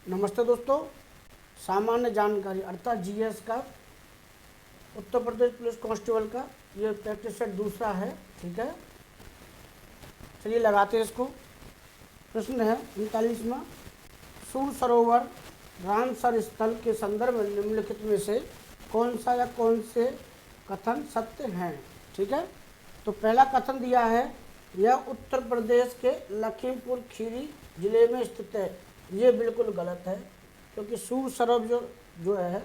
नमस्ते दोस्तों, सामान्य जानकारी अर्थात जीएस का उत्तर प्रदेश पुलिस कांस्टेबल का ये प्रैक्टिस सेट दूसरा है। ठीक है, चलिए लगाते हैं इसको। प्रश्न है 39वां, सूर सरोवर रामसर स्थल के संदर्भ में निम्नलिखित में से कौन सा या कौन से कथन सत्य हैं। ठीक है, तो पहला कथन दिया है, यह उत्तर प्रदेश के लखीमपुर खीरी जिले में स्थित है। ये बिल्कुल गलत है, क्योंकि सूर सरोवर जो है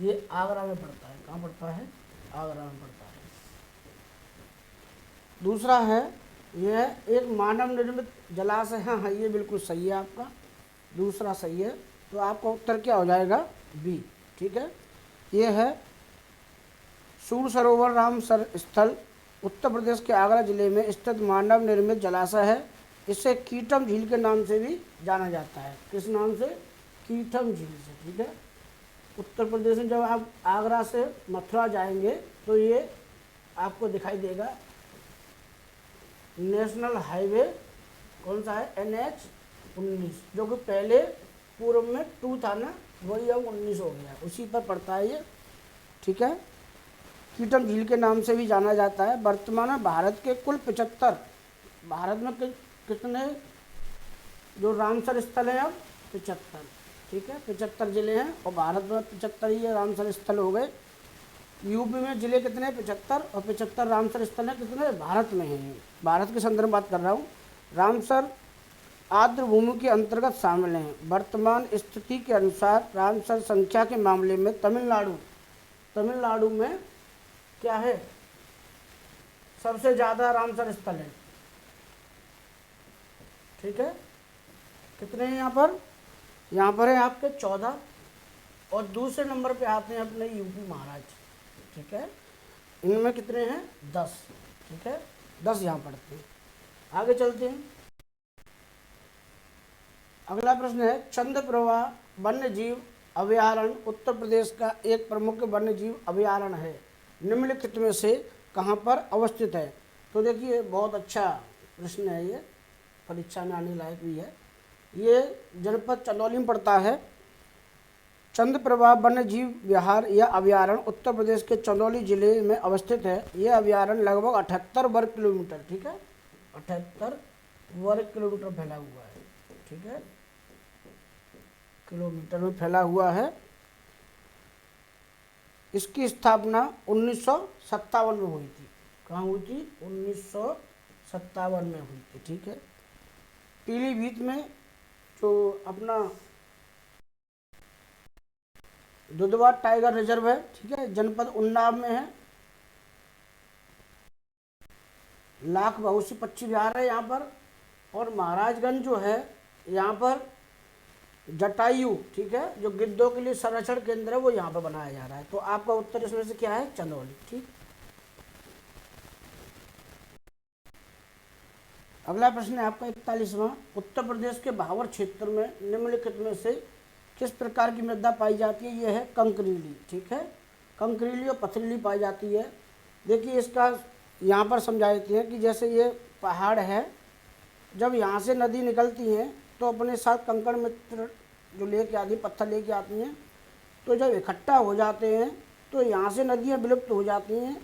ये आगरा में पड़ता है। कहाँ पड़ता है? आगरा में पड़ता है। दूसरा है, यह एक मानव निर्मित जलाशय है। हाँ, ये बिल्कुल सही है, आपका दूसरा सही है। तो आपका उत्तर क्या हो जाएगा? बी। ठीक है, ये है सूर सरोवर रामसर स्थल उत्तर प्रदेश के आगरा जिले में स्थित मानव निर्मित जलाशय है। इसे कीटम झील के नाम से भी जाना जाता है। किस नाम से? कीटम झील से। ठीक है, उत्तर प्रदेश में जब आप आगरा से मथुरा जाएंगे तो ये आपको दिखाई देगा। नेशनल हाईवे कौन सा है? NH-19, जो कि पहले पूर्व में 2 था ना, वही अब 19 हो गया, उसी पर पड़ता है ये। ठीक है, कीटम झील के नाम से भी जाना जाता है। वर्तमान में भारत के कुल 75, भारत में कितने जो रामसर स्थल हैं? अब 75। ठीक है, 75 जिले हैं और भारत में 75 ही रामसर स्थल हो गए। यूपी में जिले कितने? 75, और 75 रामसर स्थल हैं कितने? भारत में हैं। भारत के संदर्भ में बात कर रहा हूँ। रामसर आर्द्र भूमि के अंतर्गत शामिल हैं। वर्तमान स्थिति के अनुसार रामसर संख्या के मामले में तमिलनाडु में क्या है? सबसे ज़्यादा रामसर स्थल है। ठीक है, कितने हैं यहाँ पर? यहाँ पर है आपके 14, और दूसरे नंबर पे आते हैं अपने यूपी महाराष्ट्र। ठीक है, इनमें कितने हैं? 10। ठीक है, 10 यहाँ पढ़ते हैं। आगे चलते हैं। अगला प्रश्न है, चंद्रप्रभा वन्य जीव अभयारण्य उत्तर प्रदेश का एक प्रमुख वन्य जीव अभयारण्य है। निम्नलिखित में से कहाँ पर अवस्थित है? तो देखिए, बहुत अच्छा प्रश्न है, ये परीक्षा में आने लायक भी है। ये जनपद चंदौली में पड़ता है। चंद्रप्रभा वन्य जीव विहार या अभयारण्य उत्तर प्रदेश के चंदौली जिले में अवस्थित है। यह अभयारण्य लगभग 78 वर्ग किलोमीटर, ठीक है, 78 वर्ग किलोमीटर फैला हुआ है। ठीक है, किलोमीटर में फैला हुआ है। इसकी स्थापना 1957 में हुई थी। कहाँ हुई थी? 1957 में हुई थी। ठीक है, पीलीभीत में जो अपना दुधवा टाइगर रिजर्व है, ठीक है, जनपद उन्नाव में है। लाख बहुसी पक्षी विहार है यहाँ पर। और महाराजगंज जो है, यहाँ पर जटायु, ठीक है, जो गिद्धों के लिए संरक्षण केंद्र है, वो यहाँ पर बनाया जा रहा है। तो आपका उत्तर इसमें से क्या है? चंदौली। ठीक, अगला प्रश्न है आपका 41वां, उत्तर प्रदेश के भावर क्षेत्र में निम्नलिखित में से किस प्रकार की मृदा पाई जाती है? यह है कंकरीली। ठीक है, कंकरीली और पथरीली पाई जाती है। देखिए, इसका यहाँ पर समझा देते हैं कि जैसे ये पहाड़ है, जब यहाँ से नदी निकलती हैं तो अपने साथ कंकड़ मित्र जो लेके आती, पत्थर लेके आती हैं, तो जब इकट्ठा हो जाते हैं तो यहाँ से नदियाँ विलुप्त हो जाती हैं,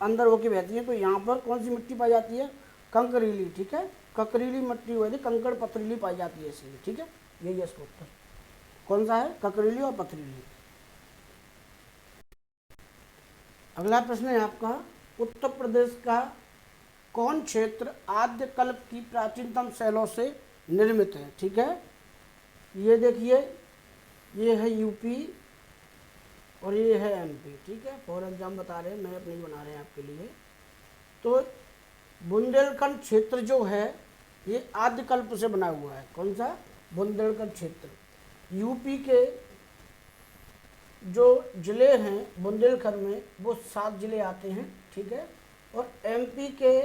अंदर होके बहती हैं। तो यहाँ पर कौन सी मिट्टी पाई जाती है? कंकरीली। ठीक है, ककरीली मिट्टी हुई थी, कंकड़ पथरीली पाई जाती है इसलिए। ठीक है, यही है इसका उत्तर। कौन सा है? ककरीली और पथरीली। अगला प्रश्न है आपका, उत्तर प्रदेश का कौन क्षेत्र आद्यकल्प की प्राचीनतम शैलों से निर्मित है? ठीक है, ये देखिए, ये है यूपी और ये है MP। ठीक है, फॉर एग्जाम बता रहे हैं, मैप नहीं बना रहे हैं आपके लिए। तो बुंदेलखंड क्षेत्र जो है ये आद्यकल्प से बना हुआ है। कौन सा? बुंदेलखंड क्षेत्र। यूपी के जो जिले हैं बुंदेलखंड में, वो 7 जिले आते हैं। ठीक है, और MP के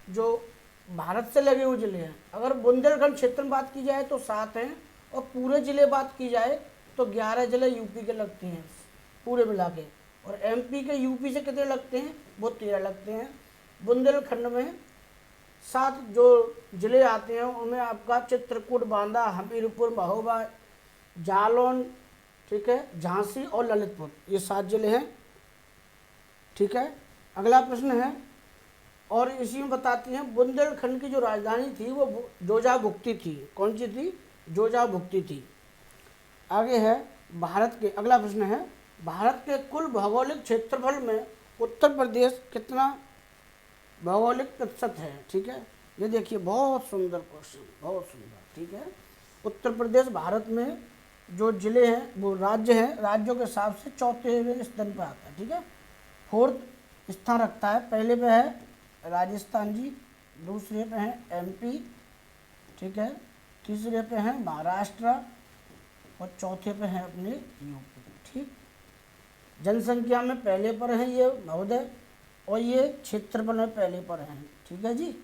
जो भारत से लगे हुए जिले हैं, अगर बुंदेलखंड क्षेत्र में बात की जाए तो 7 हैं, और पूरे जिले बात की जाए तो 11 जिले यूपी के लगते हैं पूरे मिला के। और MP के यूपी से कितने लगते हैं? वो 13 लगते हैं। बुंदेलखंड में सात जो जिले आते हैं उनमें आपका चित्रकूट, बांदा, हमीरपुर, महोबा, जालौन, ठीक है, झांसी और ललितपुर, ये 7 जिले हैं। ठीक है, अगला प्रश्न है, और इसी में बताती हैं बुंदेलखंड की जो राजधानी थी वो जोजाभुक्ति थी। कौन सी थी? जोजाभुक्ति थी। आगे है भारत के, अगला प्रश्न है, भारत के कुल भौगोलिक क्षेत्रफल में उत्तर प्रदेश कितना भौगोलिक प्रतिशत है? ठीक है, ये देखिए बहुत सुंदर क्वेश्चन, बहुत सुंदर। ठीक है, उत्तर प्रदेश भारत में जो जिले हैं वो राज्य हैं, राज्यों के हिसाब से 4वें स्थान पर आता है। ठीक है, 4th स्थान रखता है। पहले पे है राजस्थान जी, दूसरे पे है MP, ठीक है, तीसरे पे है महाराष्ट्र और चौथे पे है अपने UP। ठीक, जनसंख्या में पहले पर है ये महोदय, और ये क्षेत्रफल में पहले पर हैं। ठीक है जी।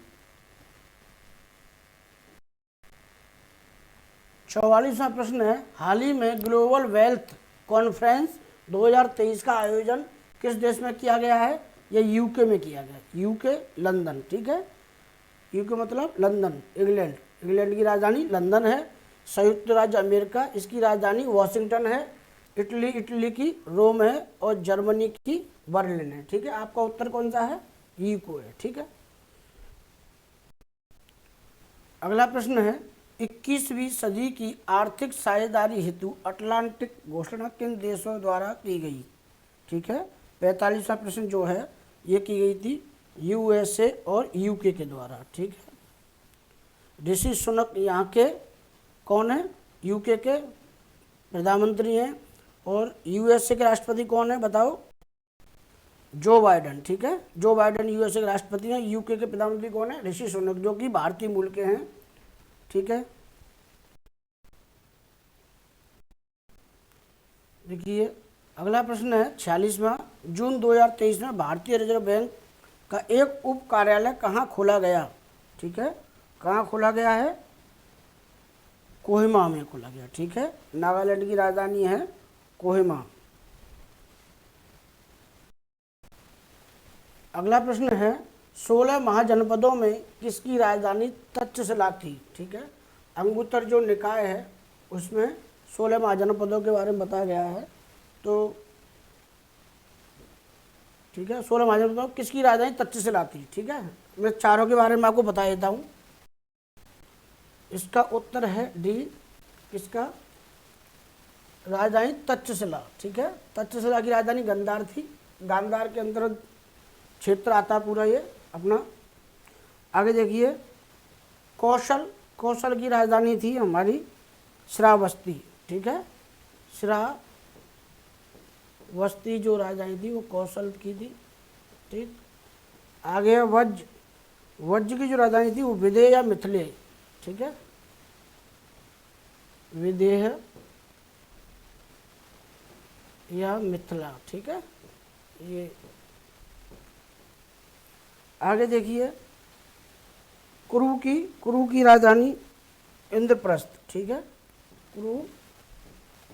44वां प्रश्न है, हाल ही में ग्लोबल वेल्थ कॉन्फ्रेंस 2023 का आयोजन किस देश में किया गया है? ये UK में किया गया, UK लंदन। ठीक है, UK मतलब लंदन, इंग्लैंड, इंग्लैंड की राजधानी लंदन है। संयुक्त राज्य अमेरिका, इसकी राजधानी वॉशिंगटन है। इटली, इटली की रोम है, और जर्मनी की बर्लिन है। ठीक है, आपका उत्तर कौन सा है? UK है। ठीक है, अगला प्रश्न है, 21वीं सदी की आर्थिक साझेदारी हेतु अटलांटिक घोषणा किन देशों द्वारा की गई? ठीक है, 45वां प्रश्न जो है ये की गई थी USA और UK के द्वारा। ठीक है, ऋषि सुनक यहाँ के कौन है? UK के प्रधानमंत्री हैं। और USA के राष्ट्रपति कौन है बताओ? Joe Biden. ठीक है, जो बाइडेन USA के राष्ट्रपति हैं। UK के प्रधानमंत्री कौन है? ऋषि सुनक, जो कि भारतीय मूल के हैं। ठीक है, देखिए अगला प्रश्न है 46वां, जून 2023 में भारतीय रिजर्व बैंक का एक उप कार्यालय कहाँ खोला गया? ठीक है, कहाँ खोला गया है? कोहिमा में खोला गया। ठीक है, नागालैंड की राजधानी है कोहिमा। अगला प्रश्न है, 16 महाजनपदों में किसकी राजधानी तक्षशिला थी? ठीक है, अंगुत्तर जो निकाय है उसमें 16 महाजनपदों के बारे में बताया गया है। तो ठीक है, 16 महाजनपदों किसकी राजधानी तक्षशिला थी? ठीक है, मैं चारों के बारे में आपको बता देता हूँ। इसका उत्तर है D, किसका? राजधानी तक्षशिला। ठीक है, तक्षशिला की राजधानी गांधार थी। गांधार के अंतर्गत क्षेत्र आता पूरा ये अपना। आगे देखिए, कौशल, कौशल की राजधानी थी हमारी श्रावस्ती। ठीक है, श्रावस्ती जो राजधानी थी वो कौशल की थी। ठीक, आगे वज्र, वज्र की जो राजधानी थी वो विदेह या मिथिले। ठीक है, विदेह या मिथिला। ठीक है, ये आगे देखिए, कुरु की राजधानी इंद्रप्रस्थ। ठीक है, कुरु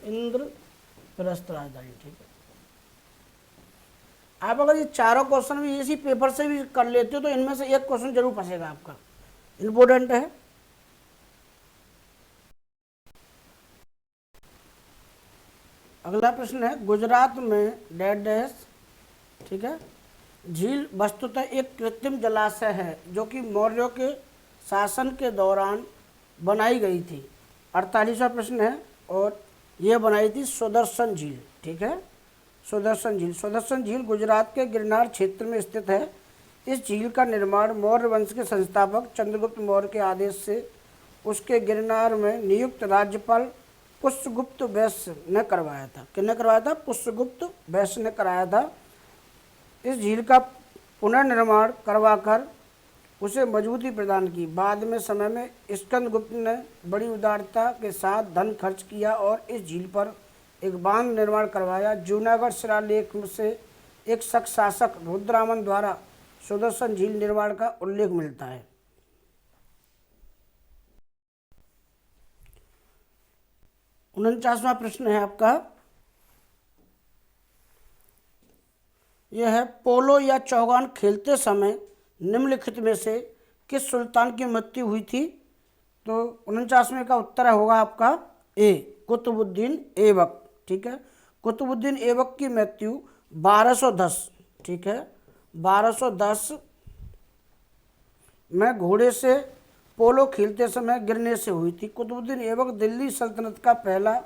इंद्रप्रस्थ राजधानी। ठीक है, आप अगर ये चारों क्वेश्चन भी इसी पेपर से भी कर लेते हो तो इनमें से एक क्वेश्चन जरूर फंसेगा आपका, इम्पोर्टेंट है। अगला प्रश्न है, गुजरात में डैश डैश, ठीक है, झील वस्तुतः एक कृत्रिम जलाशय है जो कि मौर्यों के शासन के दौरान बनाई गई थी। 48वां प्रश्न है, और यह बनाई थी सुदर्शन झील। ठीक है, सुदर्शन झील, सुदर्शन झील गुजरात के गिरनार क्षेत्र में स्थित है। इस झील का निर्माण मौर्य वंश के संस्थापक चंद्रगुप्त मौर्य के आदेश से उसके गिरनार में नियुक्त राज्यपाल पुष्यगुप्त वैश्य ने करवाया था। किसने करवाया था? पुष्यगुप्त वैश्य ने कराया था। इस झील का पुनर्निर्माण करवाकर उसे मजबूती प्रदान की। बाद में समय में स्कंदगुप्त ने बड़ी उदारता के साथ धन खर्च किया और इस झील पर एक बांध निर्माण करवाया। जूनागढ़ शिलालेख से एक शक शासक रुद्रामन द्वारा सुदर्शन झील निर्माण का उल्लेख मिलता है। 49वां प्रश्न है आपका, यह है, पोलो या चौगान खेलते समय निम्नलिखित में से किस सुल्तान की मृत्यु हुई थी? तो 49वें का उत्तर होगा आपका ए, कुतुबुद्दीन ऐबक। ठीक है, कुतुबुद्दीन ऐबक की मृत्यु 1210, ठीक है, 1210 में घोड़े से पोलो खेलते समय गिरने से हुई थी। कुतुबुद्दीन ऐबक दिल्ली सल्तनत का पहला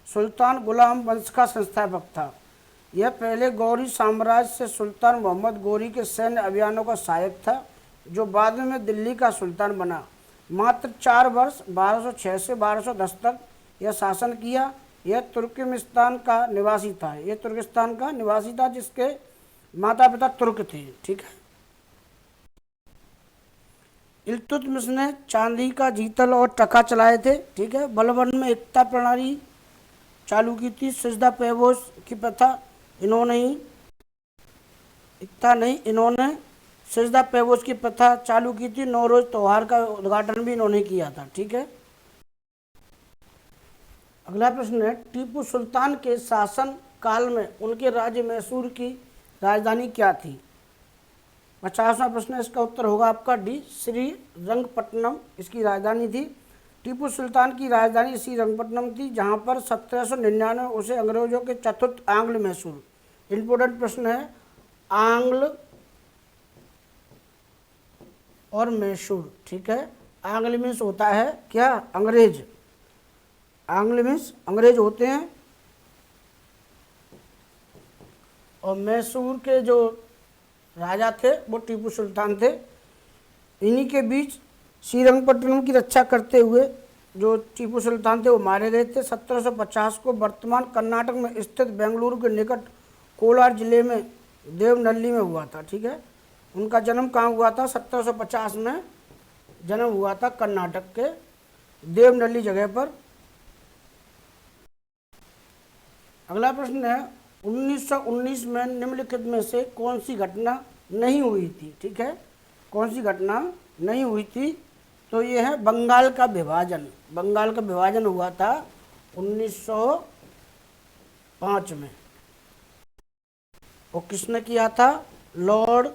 सुल्तान गुलाम वंश का संस्थापक था। यह पहले गौरी साम्राज्य से सुल्तान मोहम्मद गौरी के सैन्य अभियानों का सहायक था, जो बाद में दिल्ली का सुल्तान बना। मात्र 4 वर्ष 1206 से 1210 तक यह शासन किया। यह तुर्कमेनिस्तान का निवासी था, यह तुर्किस्तान का निवासी था, जिसके माता पिता तुर्क थे। ठीक है, इल्तुतमिश ने चांदी का जीतल और टका चलाए थे। ठीक है, बलबन में एकता प्रणाली चालू की थी। सजदा पैबोस की प्रथा इन्होंने ही, एकता नहीं, इन्होंने सजदा पैबोस की प्रथा चालू की थी। नौरोज त्योहार का उद्घाटन भी इन्होंने किया था। ठीक है, अगला प्रश्न है, टीपू सुल्तान के शासन काल में उनके राज्य मैसूर की राजधानी क्या थी? 50वां प्रश्न है, इसका उत्तर होगा आपका डी, श्रीरंगपट्टनम इसकी राजधानी थी। टीपू सुल्तान की राजधानी श्रीरंगपट्टनम थी, जहां पर 1799 उसे अंग्रेजों के चतुर्थ आंग्ल मैसूर। इंपोर्टेंट प्रश्न है, आंग्ल और मैसूर। ठीक है, आंग्ल मीन्स होता है क्या? अंग्रेज। आंग्ल मीन्स अंग्रेज होते हैं, और मैसूर के जो राजा थे वो टीपू सुल्तान थे। इन्हीं के बीच श्रीरंगपट्टनम की रक्षा करते हुए जो टीपू सुल्तान थे वो मारे गए थे। 1750 को वर्तमान कर्नाटक में स्थित बेंगलुरु के निकट कोलार जिले में देवनल्ली में हुआ था। ठीक है, उनका जन्म कहाँ हुआ था? 1750 में जन्म हुआ था कर्नाटक के देवनल्ली जगह पर। अगला प्रश्न है, 1919 में निम्नलिखित में से कौन सी घटना नहीं हुई थी? ठीक है, कौन सी घटना नहीं हुई थी? तो ये है बंगाल का विभाजन। बंगाल का विभाजन हुआ था 1905 में, और किसने किया था? लॉर्ड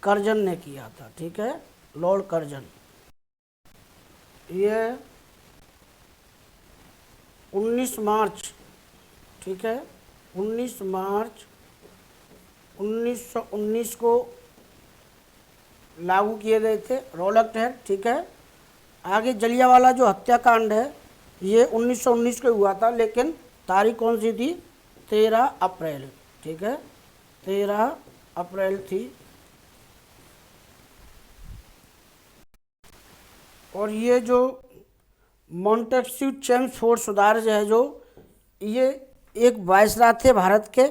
कर्जन ने किया था। ठीक है, लॉर्ड कर्जन। ये 19 मार्च, ठीक है, 19 मार्च 1919 को लागू किए गए थे, रॉलक्ट है। ठीक है, आगे जलियांवाला जो हत्याकांड है ये 1919 को हुआ था, लेकिन तारीख कौन सी थी? 13 अप्रैल। ठीक है, 13 अप्रैल थी। और ये जो मॉन्टेस्क्यू चेम्सफोर्ड सुधार है, जो ये एक वायसराय थे भारत के,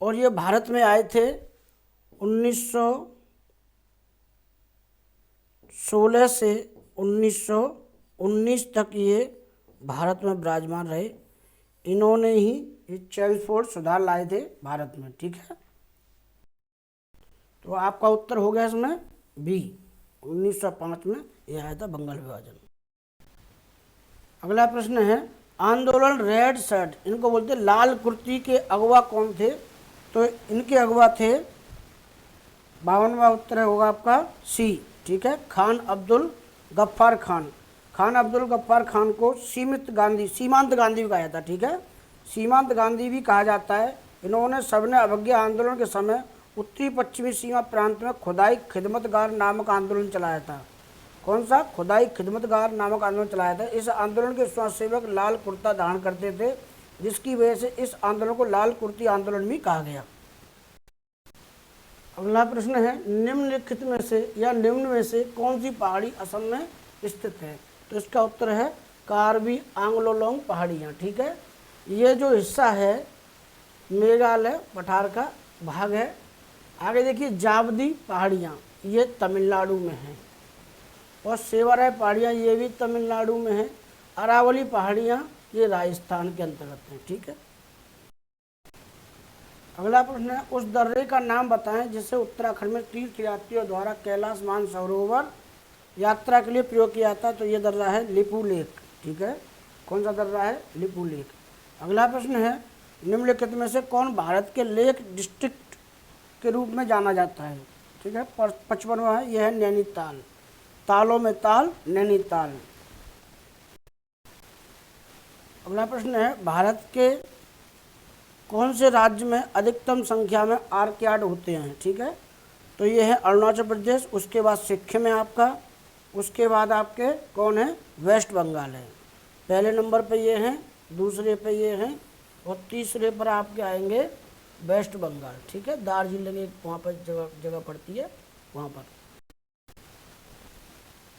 और ये भारत में आए थे 1916 से 1919 तक ये भारत में विराजमान रहे। इन्होंने ही ये चेम्सफोर्ड सुधार लाए थे भारत में। ठीक है, तो आपका उत्तर हो गया इसमें बी, 1905 में यह आया था बंगाल विभाजन। अगला प्रश्न है, आंदोलन रेड शर्ट, इनको बोलते लाल कुर्ती के अगवा कौन थे? तो इनके अगवा थे, 52वां उत्तर होगा आपका सी। ठीक है, खान अब्दुल गफ्फार खान। खान अब्दुल गफ्फार खान को सीमांत गांधी भी कहा जाता है। ठीक है, सीमांत गांधी भी कहा जाता है। इन्होंने सबने अवज्ञा आंदोलन के समय उत्तरी पश्चिमी सीमा प्रांत में खुदाई खिदमतगार नामक आंदोलन चलाया था। कौन सा? खुदाई खिदमतगार नामक आंदोलन चलाया था। इस आंदोलन के स्वयंसेवक लाल कुर्ता धारण करते थे, जिसकी वजह से इस आंदोलन को लाल कुर्ती आंदोलन भी कहा गया। अगला प्रश्न है, निम्नलिखित में से या निम्न में से कौन सी पहाड़ी असम में स्थित है? तो इसका उत्तर है कार्बी आंगलोलोंग पहाड़ियाँ। ठीक है, ये जो हिस्सा है मेघालय पठार का भाग है। आगे देखिए, जावदी पहाड़ियाँ ये तमिलनाडु में हैं, और सेवाराय पहाड़ियाँ ये भी तमिलनाडु में हैं। अरावली पहाड़ियाँ ये राजस्थान के अंतर्गत हैं। ठीक है, अगला प्रश्न है, उस दर्रे का नाम बताएं जिसे उत्तराखंड में तीर्थयात्रियों द्वारा कैलाश मानसरोवर यात्रा के लिए प्रयोग किया जाता है। तो ये दर्रा है लिपू लेक। ठीक है, कौन सा दर्रा है? लिपू लेक। अगला प्रश्न है, निम्नलिखित में से कौन भारत के लेक डिस्ट्रिक्ट के रूप में जाना जाता है? ठीक है, 55वां है, यह है नैनीताल। तालों में ताल, नैनीताल। अगला प्रश्न है, भारत के कौन से राज्य में अधिकतम संख्या में आर्कयार्ड होते हैं? ठीक है, तो ये है अरुणाचल प्रदेश, उसके बाद सिक्किम है आपका, उसके बाद आपके कौन है, वेस्ट बंगाल है। पहले नंबर पे ये हैं, दूसरे पे ये हैं, और तीसरे पर आपके आएंगे वेस्ट बंगाल। ठीक है, दार्जिलिंग वहाँ पर जगह पड़ती है वहाँ पर।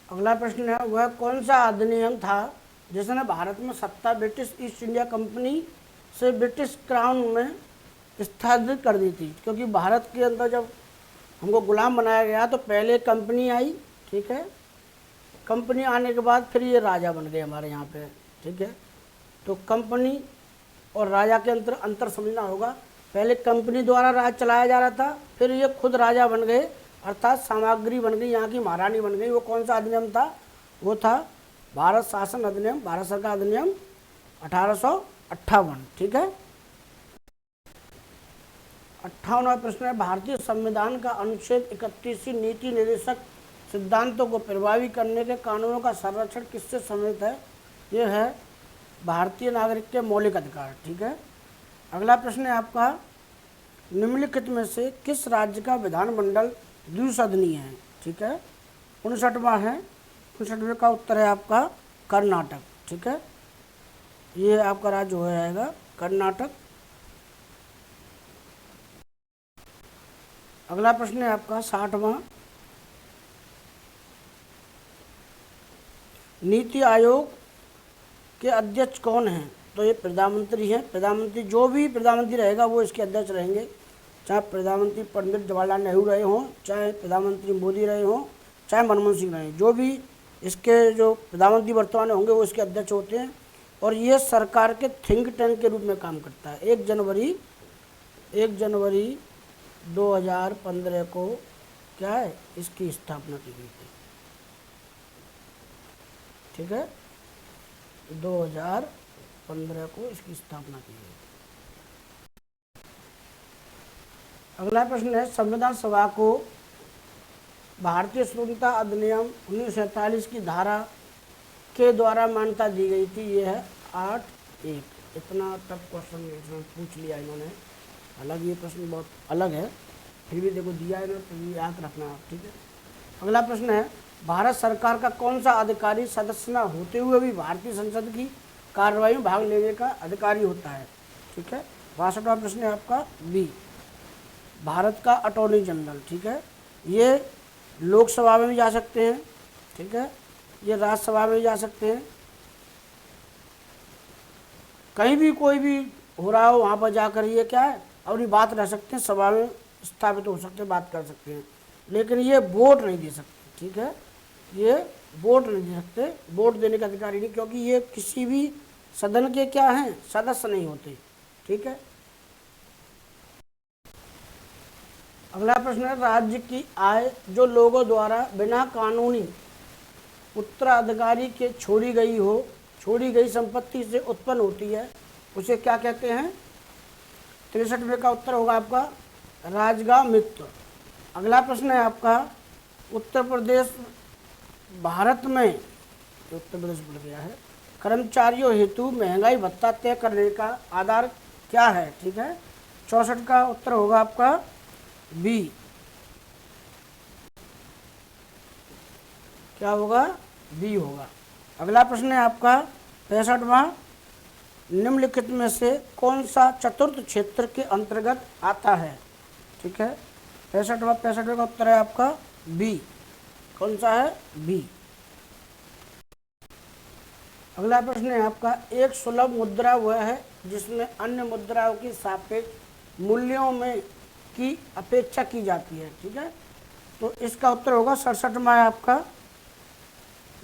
अगला प्रश्न है, वह कौन सा अधिनियम था जिसने भारत में सत्ता ब्रिटिश ईस्ट इंडिया कंपनी से ब्रिटिश क्राउन में स्थापित कर दी थी? क्योंकि भारत के अंदर जब हमको गुलाम बनाया गया तो पहले कंपनी आई, ठीक है, कंपनी आने के बाद फिर ये राजा बन गए हमारे यहाँ पे। ठीक है, तो कंपनी और राजा के अंतर समझना होगा। पहले कंपनी द्वारा राज चलाया जा रहा था, फिर ये खुद राजा बन गए, अर्थात सामग्री बन गई, यहाँ की महारानी बन गई। वो कौन सा अधिनियम था? वो था भारत शासन अधिनियम, भारत सरकार अधिनियम 1858। ठीक है, 58वां प्रश्न है, भारतीय संविधान का अनुच्छेद 31 नीति निर्देशक सिद्धांतों को प्रभावी करने के कानूनों का संरक्षण किससे संबंधित है? ये है भारतीय नागरिक के मौलिक अधिकार। ठीक है, अगला प्रश्न है आपका, निम्नलिखित में से किस राज्य का विधानमंडल द्विसदनीय है? ठीक है, 59वां है, 59वें का उत्तर है आपका कर्नाटक। ठीक है, ये आपका राज्य हो जाएगा कर्नाटक। अगला प्रश्न है आपका 60वां, नीति आयोग के अध्यक्ष कौन हैं? तो ये प्रधानमंत्री हैं। प्रधानमंत्री, जो भी प्रधानमंत्री रहेगा वो इसके अध्यक्ष रहेंगे, चाहे प्रधानमंत्री पंडित जवाहरलाल नेहरू रहे हों, चाहे प्रधानमंत्री मोदी रहे हों, चाहे मनमोहन सिंह रहे, जो भी इसके जो प्रधानमंत्री वर्तमान होंगे वो इसके अध्यक्ष होते हैं। और ये सरकार के थिंक टैंक के रूप में काम करता है। 1 जनवरी 2015 को क्या है, इसकी स्थापना की गई थी। ठीक है, 2015 को इसकी स्थापना की गई। अगला प्रश्न है, संविधान सभा को भारतीय स्वतंत्रता अधिनियम 1947 की धारा के द्वारा मान्यता दी गई थी। ये है 8(1). इतना टफ क्वेश्चन पूछ लिया इन्होंने, हालांकि ये प्रश्न बहुत अलग है, फिर भी देखो दिया है ना, तो ये याद रखना आप। ठीक है, अगला प्रश्न है, भारत सरकार का कौन सा अधिकारी सदस्य न होते हुए भी भारतीय संसद की कार्रवाई में भाग लेने का अधिकारी होता है? ठीक है, 62वां प्रश्न है आपका बी, भारत का अटॉर्नी जनरल। ठीक है, ये लोकसभा में भी जा सकते हैं, ठीक है, ये राज्यसभा में भी जा सकते हैं, कहीं भी कोई भी हो रहा हो वहाँ पर जाकर ये क्या है, अपनी बात रह सकते हैं, सभा में स्थापित हो सकते हैं, बात कर सकते हैं, लेकिन ये वोट नहीं दे सकते। ठीक है, ये वोट नहीं दे सकते, वोट देने का अधिकारी नहीं, क्योंकि ये किसी भी सदन के क्या हैं, सदस्य नहीं होते। ठीक है, अगला प्रश्न है, राज्य की आय जो लोगों द्वारा बिना कानूनी उत्तराधिकारी के छोड़ी गई संपत्ति से उत्पन्न होती है, उसे क्या कहते हैं? 63वें का उत्तर होगा आपका राजगाह मित्र। अगला प्रश्न है आपका, उत्तर प्रदेश भारत में, उत्तर प्रदेश भूल गया है, कर्मचारियों हेतु महंगाई भत्ता तय करने का आधार क्या है? ठीक है, 64 का उत्तर होगा आपका बी, क्या होगा? बी होगा। अगला प्रश्न है आपका 65वां, निम्नलिखित में से कौन सा चतुर्थ क्षेत्र के अंतर्गत आता है? ठीक है, 65वें का उत्तर है आपका बी, कौन सा है? बी। अगला प्रश्न है आपका, एक सुलभ मुद्रा वह है जिसमें अन्य मुद्राओं की सापेक्ष मूल्यों में की अपेक्षा की जाती है। ठीक है, तो इसका उत्तर होगा 67वां है आपका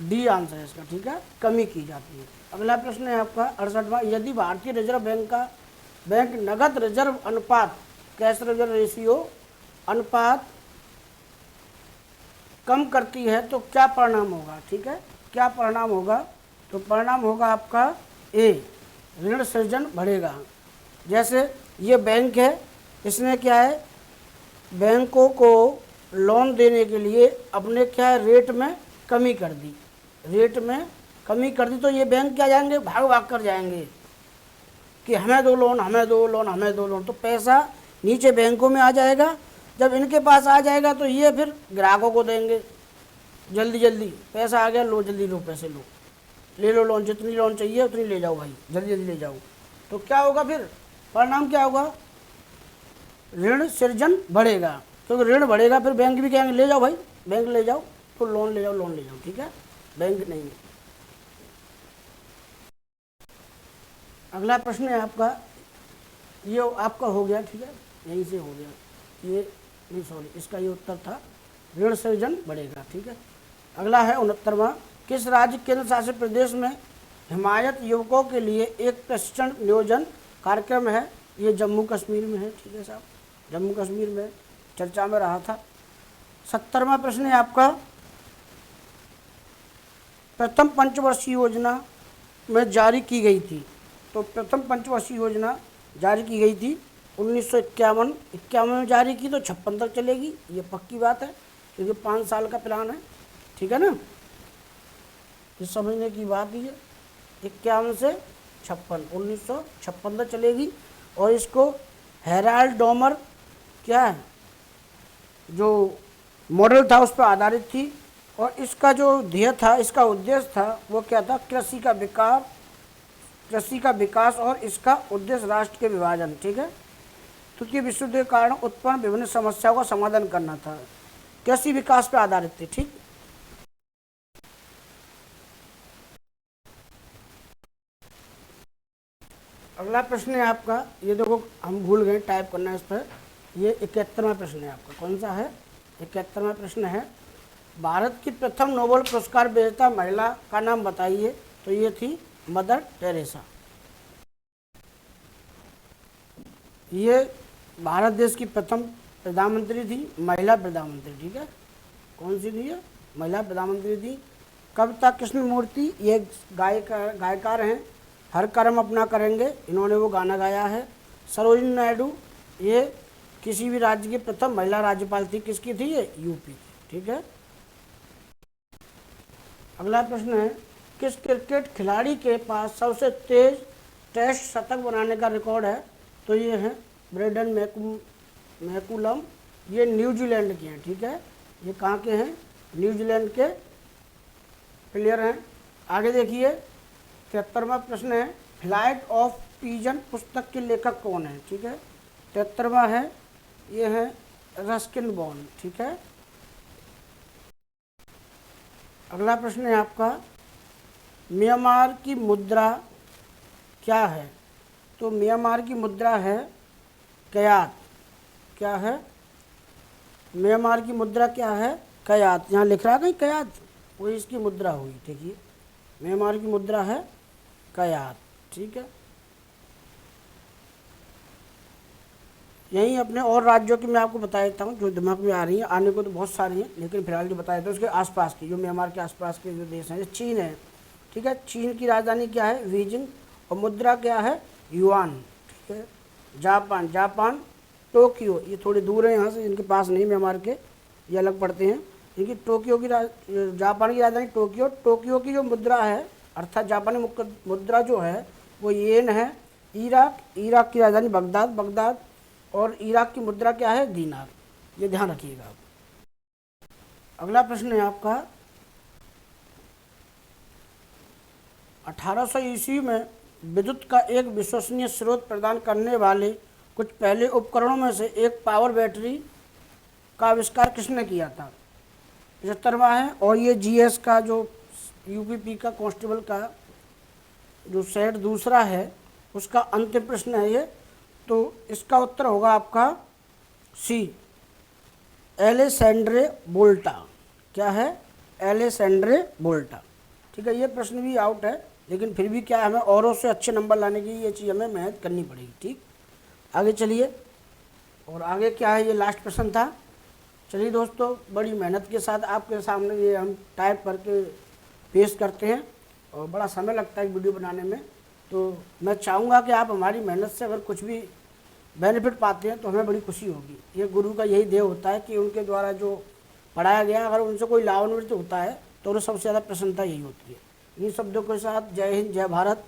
डी आंसर है इसका। ठीक है, कमी की जाती है। अगला प्रश्न है आपका 68वां, यदि भारतीय रिजर्व बैंक नगद रिजर्व अनुपात, कैश रिजर्व रेशियो अनुपात कम करती है तो क्या परिणाम होगा? ठीक है, क्या परिणाम होगा? तो परिणाम होगा आपका ए, ऋण सृजन बढ़ेगा। जैसे ये बैंक है, इसने क्या है, बैंकों को लोन देने के लिए अपने क्या है, रेट में कमी कर दी, रेट में कमी कर दी, तो ये बैंक क्या जाएंगे, भाग भाग कर जाएंगे कि हमें दो लोन, हमें दो लोन, हमें दो लोन। तो पैसा नीचे बैंकों में आ जाएगा। जब इनके पास आ जाएगा तो ये फिर ग्राहकों को देंगे, जल्दी जल्दी पैसा आ गया, लो जल्दी लो, पैसे लो, ले लो लोन, जितनी लोन चाहिए उतनी ले जाओ भाई, जल्दी जल्दी ले जाओ। तो क्या होगा फिर, परिणाम क्या होगा, ऋण सृजन बढ़ेगा, क्योंकि ऋण बढ़ेगा फिर बैंक भी कहेंगे ले जाओ भाई, बैंक ले जाओ, तो लोन ले जाओ, लोन ले जाओ, ठीक है, बैंक नहीं है। अगला प्रश्न है आपका, ये आपका हो गया, ठीक है, यहीं से हो गया ये, नहीं सॉरी, इसका ये उत्तर था, ऋण सृजन बढ़ेगा, ठीक है। अगला है 69वां, किस राज्य केंद्र शासित प्रदेश में हिमायत युवकों के लिए एक प्रशिक्षण नियोजन कार्यक्रम है, ये जम्मू कश्मीर में है, ठीक है साहब, जम्मू कश्मीर में चर्चा में रहा था। 70वां प्रश्न है आपका, प्रथम पंचवर्षीय योजना में जारी की गई थी, तो प्रथम पंचवर्षीय योजना जारी की गई थी 1951 में जारी की, तो 56 तक चलेगी, ये पक्की बात है, क्योंकि 5 साल का प्लान है, ठीक है ना, ये समझने की बात ही है। 51 से 56, 1956 तक चलेगी। और इसको हेराल्ड डोमर क्या है, जो मॉडल था उस पर आधारित थी, और इसका जो ध्येय था, इसका उद्देश्य था, वो क्या था, कृषि का विकास और इसका उद्देश्य राष्ट्र के विभाजन, ठीक है, क्योंकि विश्व युद्ध के कारण उत्पन्न विभिन्न समस्याओं का समाधान करना था, कृषि विकास पर आधारित थी, ठीक। अगला प्रश्न है आपका, ये देखो हम भूल गए टाइप करना इस पर, ये 71वां प्रश्न है आपका, कौन सा है, 71वां प्रश्न है, भारत की प्रथम नोबेल पुरस्कार विजेता महिला का नाम बताइए, तो ये थी मदर टेरेसा। ये भारत देश की प्रथम प्रधानमंत्री थी, महिला प्रधानमंत्री, ठीक है, कौन सी थी ये, महिला प्रधानमंत्री थी। कविता कृष्णमूर्ति, ये गायकार हैं, हर कर्म अपना करेंगे, इन्होंने वो गाना गाया है। सरोजिनी नायडू, ये किसी भी राज्य की प्रथम महिला राज्यपाल थी, किसकी थी ये, यूपी की, ठीक है। अगला प्रश्न है, किस क्रिकेट खिलाड़ी के पास सबसे तेज टेस्ट शतक बनाने का रिकॉर्ड है, तो ये है ब्रेंडन मैकुलम, ये न्यूजीलैंड के हैं, ठीक है, ये कहाँ के हैं, न्यूजीलैंड के प्लेयर हैं। आगे देखिए 73वां प्रश्न है, फ्लाइट ऑफ पीजन पुस्तक के लेखक कौन है, ठीक है, 73वां है, ये है रस्किन बॉन्ड, ठीक है। अगला प्रश्न है आपका, म्यांमार की मुद्रा क्या है, तो म्यांमार की मुद्रा है कयात, क्या है, म्यांमार की मुद्रा क्या है, कयात, यहाँ लिख रहा है कहीं कयात, वही इसकी मुद्रा हुई, देखिए म्यांमार की मुद्रा है कयात, ठीक है। यहीं अपने और राज्यों की मैं आपको बता देता हूँ जो दिमाग में आ रही हैं, आने को तो बहुत सारी हैं, लेकिन फिलहाल जो बताया था उसके आसपास की, जो म्यांमार के आसपास के जो देश हैं, चीन है, ठीक है, चीन की राजधानी क्या है, बीजिंग, और मुद्रा क्या है, युआन, ठीक है। जापान टोक्यो, ये थोड़ी दूर है यहाँ से, इनके पास नहीं म्यांमार के, ये अलग पड़ते हैं, इनकी टोक्यो की जापान की राजधानी टोक्यो की जो मुद्रा है, अर्थात जापानी मुद्रा जो है वो येन है। इराक की राजधानी बगदाद, और इराक की मुद्रा क्या है, दीनार, ये ध्यान रखिएगा आप। अगला प्रश्न है आपका, 1800 ईस्वी में विद्युत का एक विश्वसनीय स्रोत प्रदान करने वाले कुछ पहले उपकरणों में से एक पावर बैटरी का आविष्कार किसने किया था, 75वां है। और ये जीएस का जो यूपीपी का कांस्टेबल का जो सेट दूसरा है, उसका अंतिम प्रश्न है ये, तो इसका उत्तर होगा आपका सी, एलेसेंड्रे वोल्टा, क्या है, एलेसेंड्रे वोल्टा, ठीक है। ये प्रश्न भी आउट है, लेकिन फिर भी क्या है, हमें औरों से अच्छे नंबर लाने की ये चीज़ हमें मेहनत करनी पड़ेगी, ठीक। आगे चलिए, और आगे क्या है, ये लास्ट प्रश्न था। चलिए दोस्तों, बड़ी मेहनत के साथ आपके सामने ये हम टाइप करके पेश करते हैं, और बड़ा समय लगता है वीडियो बनाने में, तो मैं चाहूँगा कि आप हमारी मेहनत से अगर कुछ भी बेनिफिट पाते हैं तो हमें बड़ी खुशी होगी। ये गुरु का यही ध्येय होता है कि उनके द्वारा जो पढ़ाया गया, अगर उनसे कोई लाभान्वित होता है तो उन्हें सबसे ज़्यादा प्रसन्नता यही होती है। इन शब्दों के साथ जय हिंद, जय भारत।